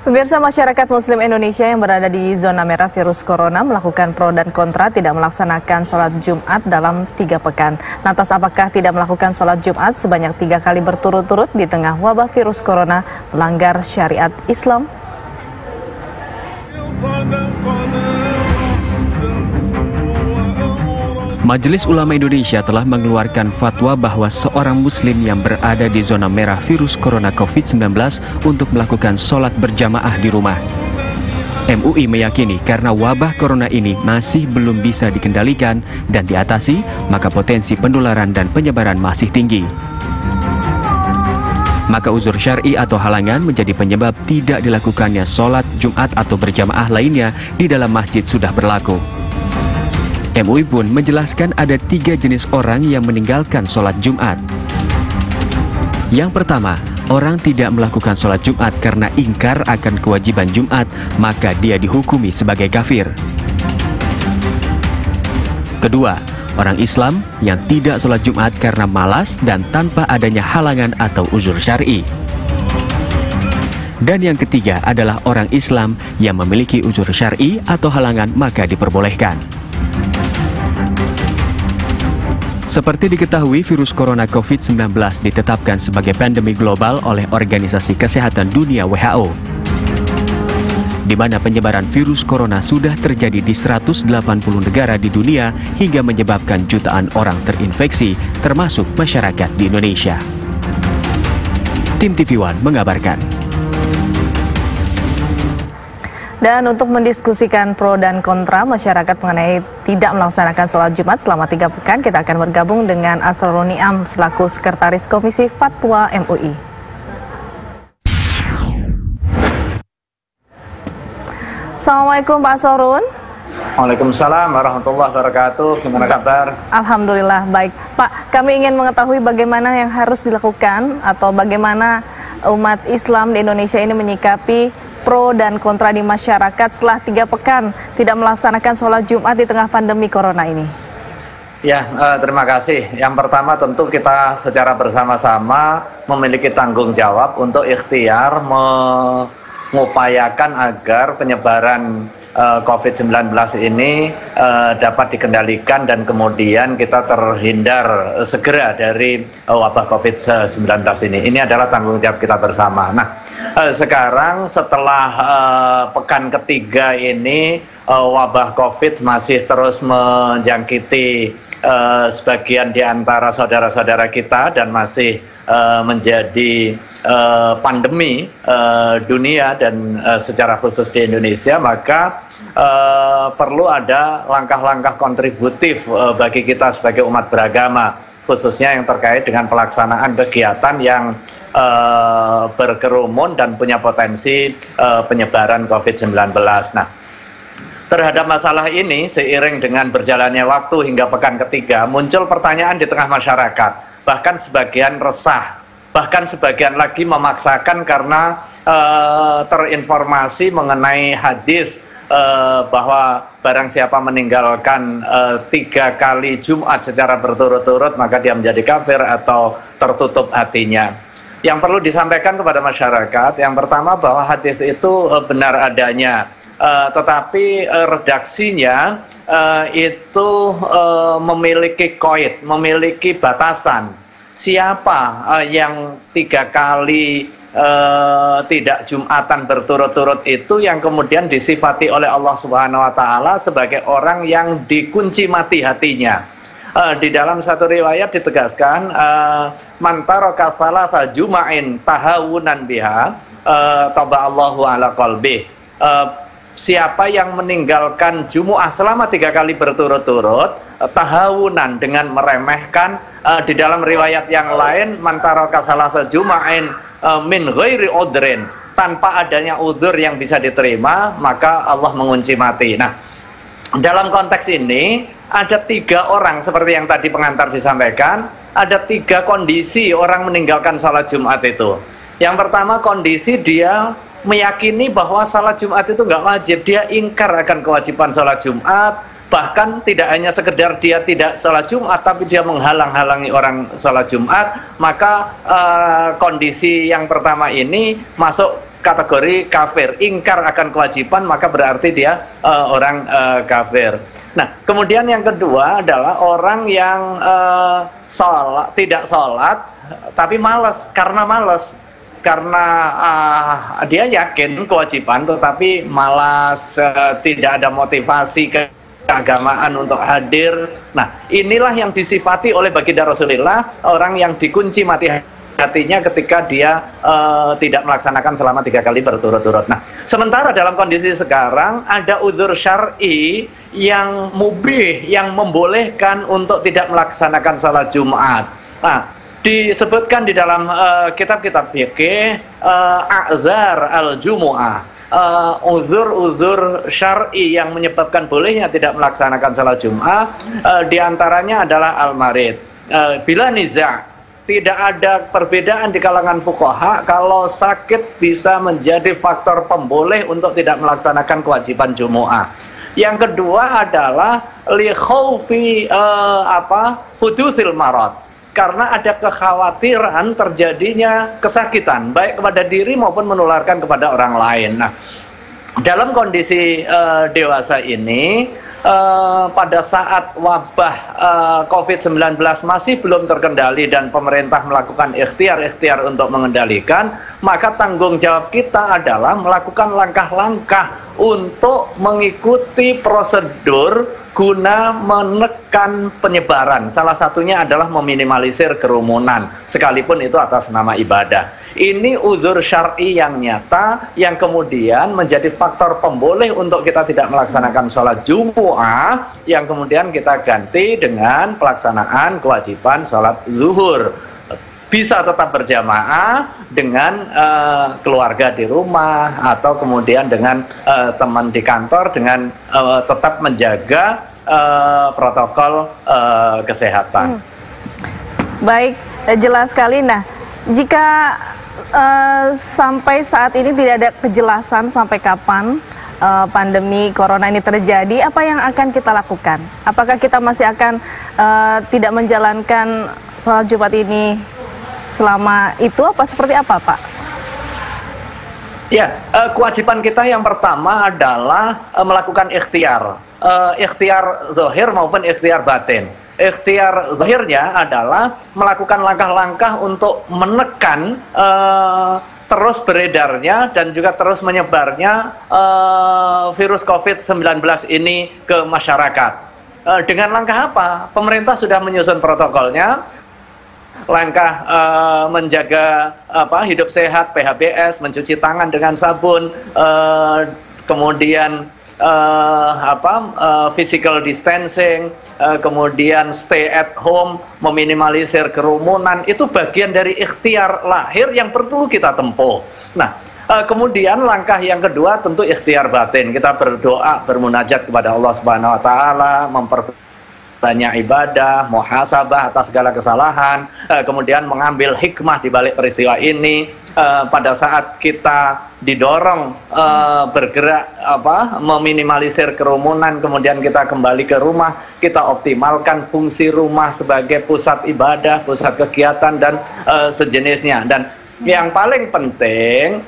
Pemirsa, masyarakat Muslim Indonesia yang berada di zona merah virus corona melakukan pro dan kontra tidak melaksanakan sholat Jumat dalam 3 pekan. Lantas apakah tidak melakukan sholat Jumat sebanyak 3 kali berturut-turut di tengah wabah virus corona melanggar syariat Islam? Majelis Ulama Indonesia telah mengeluarkan fatwa bahwa seorang muslim yang berada di zona merah virus corona COVID-19 untuk melakukan sholat berjamaah di rumah. MUI meyakini karena wabah corona ini masih belum bisa dikendalikan dan diatasi, maka potensi penularan dan penyebaran masih tinggi. Maka uzur syar'i atau halangan menjadi penyebab tidak dilakukannya sholat Jumat atau berjamaah lainnya di dalam masjid sudah berlaku. MUI pun menjelaskan ada 3 jenis orang yang meninggalkan sholat Jumat. Yang pertama, orang tidak melakukan sholat Jumat karena ingkar akan kewajiban Jumat, maka dia dihukumi sebagai kafir. Kedua, orang Islam yang tidak sholat Jumat karena malas dan tanpa adanya halangan atau uzur syar'i. Dan yang ketiga adalah orang Islam yang memiliki uzur syar'i atau halangan, maka diperbolehkan. Seperti diketahui, virus corona COVID-19 ditetapkan sebagai pandemi global oleh Organisasi Kesehatan Dunia WHO, di mana penyebaran virus corona sudah terjadi di 180 negara di dunia hingga menyebabkan jutaan orang terinfeksi, termasuk masyarakat di Indonesia. Tim TV One mengabarkan. Dan untuk mendiskusikan pro dan kontra masyarakat mengenai tidak melaksanakan sholat Jumat selama 3 pekan, kita akan bergabung dengan Asrorun Niam selaku Sekretaris Komisi Fatwa MUI. Assalamualaikum Pak Asrorun. Waalaikumsalam warahmatullahi wabarakatuh. Gimana kabar? Alhamdulillah baik. Pak, kami ingin mengetahui bagaimana yang harus dilakukan atau bagaimana umat Islam di Indonesia ini menyikapi pro dan kontra di masyarakat setelah 3 pekan tidak melaksanakan sholat Jumat di tengah pandemi corona ini. Ya, terima kasih. Yang pertama tentu kita secara bersama-sama memiliki tanggung jawab untuk ikhtiar mengupayakan agar penyebaran COVID-19 ini dapat dikendalikan dan kemudian kita terhindar segera dari wabah COVID-19 ini. Ini adalah tanggung jawab kita bersama. Nah, sekarang setelah pekan ketiga ini wabah COVID masih terus menjangkiti sebagian di antara saudara-saudara kita dan masih menjadi pandemi dunia dan secara khusus di Indonesia, maka perlu ada langkah-langkah kontributif bagi kita sebagai umat beragama, khususnya yang terkait dengan pelaksanaan kegiatan yang berkerumun dan punya potensi penyebaran COVID-19. Nah, terhadap masalah ini, seiring dengan berjalannya waktu hingga pekan ketiga, muncul pertanyaan di tengah masyarakat, bahkan sebagian resah, bahkan sebagian lagi memaksakan karena terinformasi mengenai hadis bahwa barang siapa meninggalkan 3 kali Jumat secara berturut-turut maka dia menjadi kafir atau tertutup hatinya. Yang perlu disampaikan kepada masyarakat, yang pertama bahwa hadis itu benar adanya, tetapi redaksinya itu memiliki qaid, memiliki batasan. Siapa yang 3 kali tidak Jumatan berturut-turut itu yang kemudian disifati oleh Allah Subhanahu wa Ta'ala sebagai orang yang dikunci mati hatinya. Di dalam satu riwayat ditegaskan, man taraka salasa juma'in tahawunan biha taba'allahu ala qalbih. Siapa yang meninggalkan Jumu'ah selama 3 kali berturut-turut tahawunan dengan meremehkan, di dalam riwayat yang lain man taraka salasa juma'in min ghairi udrin, tanpa adanya udzur yang bisa diterima, maka Allah mengunci mati. Nah, dalam konteks ini ada 3 orang seperti yang tadi pengantar disampaikan, ada 3 kondisi orang meninggalkan salat Jumat itu. Yang pertama, kondisi dia meyakini bahwa salat Jumat itu nggak wajib, dia ingkar akan kewajiban salat Jumat, bahkan tidak hanya sekedar dia tidak salat Jumat, tapi dia menghalang-halangi orang salat Jumat. Maka kondisi yang pertama ini masuk kategori kafir, ingkar akan kewajiban, maka berarti dia orang kafir. Nah, kemudian yang kedua adalah orang yang tidak sholat tapi malas, karena dia yakin kewajiban tetapi malas, tidak ada motivasi keagamaan untuk hadir. Nah, inilah yang disifati oleh baginda Rasulullah, orang yang dikunci mati hatinya ketika dia tidak melaksanakan selama 3 kali berturut-turut. Nah, sementara dalam kondisi sekarang ada udzur syar'i yang mubih, yang membolehkan untuk tidak melaksanakan sholat Jumat. Nah, disebutkan di dalam kitab-kitab fikih a'dzar al-jumu'ah, uzur-uzur syar'i yang menyebabkan bolehnya tidak melaksanakan sholat Jumat, diantaranya adalah al-marid. Bila niza', tidak ada perbedaan di kalangan fuqaha kalau sakit bisa menjadi faktor pemboleh untuk tidak melaksanakan kewajiban Jumu'ah. Yang kedua adalah li khaufi hudusil marad, karena ada kekhawatiran terjadinya kesakitan baik kepada diri maupun menularkan kepada orang lain. Nah, dalam kondisi dewasa ini, pada saat wabah COVID-19 masih belum terkendali dan pemerintah melakukan ikhtiar untuk mengendalikan, maka tanggung jawab kita adalah melakukan langkah-langkah untuk mengikuti prosedur guna menekan penyebaran. Salah satunya adalah meminimalisir kerumunan, sekalipun itu atas nama ibadah. Ini uzur syar'i yang nyata, yang kemudian menjadi faktor pemboleh untuk kita tidak melaksanakan sholat Jumu'ah, yang kemudian kita ganti dengan pelaksanaan kewajiban sholat zuhur. Bisa tetap berjamaah dengan keluarga di rumah, atau kemudian dengan teman di kantor, dengan tetap menjaga protokol kesehatan. Baik, jelas sekali. Nah, jika sampai saat ini tidak ada kejelasan sampai kapan pandemi corona ini terjadi, apa yang akan kita lakukan? Apakah kita masih akan tidak menjalankan sholat Jumat ini selama itu, apa seperti apa, Pak? Ya, kewajiban kita yang pertama adalah melakukan ikhtiar zahir maupun ikhtiar batin. Ikhtiar zahirnya adalah melakukan langkah-langkah untuk menekan terus beredarnya dan juga terus menyebarnya virus COVID-19 ini ke masyarakat. Dengan langkah apa? Pemerintah sudah menyusun protokolnya. Langkah menjaga hidup sehat, PHBS, mencuci tangan dengan sabun, kemudian physical distancing, kemudian stay at home, meminimalisir kerumunan, itu bagian dari ikhtiar lahir yang perlu kita tempuh. Nah, kemudian langkah yang kedua tentu ikhtiar batin. Kita berdoa, bermunajat kepada Allah Subhanahu wa taala, banyak ibadah, muhasabah atas segala kesalahan, kemudian mengambil hikmah di balik peristiwa ini. Pada saat kita didorong bergerak meminimalisir kerumunan, kemudian kita kembali ke rumah, kita optimalkan fungsi rumah sebagai pusat ibadah, pusat kegiatan dan sejenisnya. Dan yang paling penting,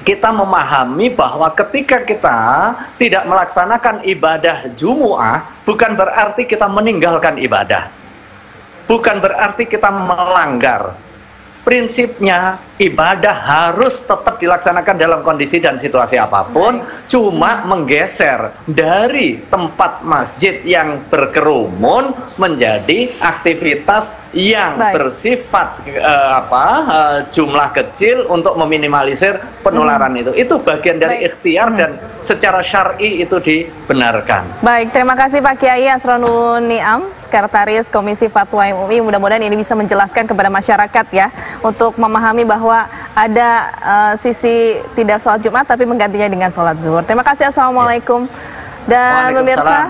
kita memahami bahwa ketika kita tidak melaksanakan ibadah Jumu'ah, bukan berarti kita meninggalkan ibadah, bukan berarti kita melanggar. Prinsipnya ibadah harus tetap dilaksanakan dalam kondisi dan situasi apapun, cuma menggeser dari tempat masjid yang berkerumun menjadi aktivitas yang bersifat jumlah kecil untuk meminimalisir penularan itu. Itu bagian dari ikhtiar dan secara syar'i itu dibenarkan. Baik, terima kasih Pak Kiai Asronun Niam, Sekretaris Komisi Fatwa MUI. Mudah-mudahan ini bisa menjelaskan kepada masyarakat ya, untuk memahami bahwa ada sisi tidak sholat Jumat tapi menggantinya dengan sholat zuhur. Terima kasih, Assalamualaikum. Dan pemirsa,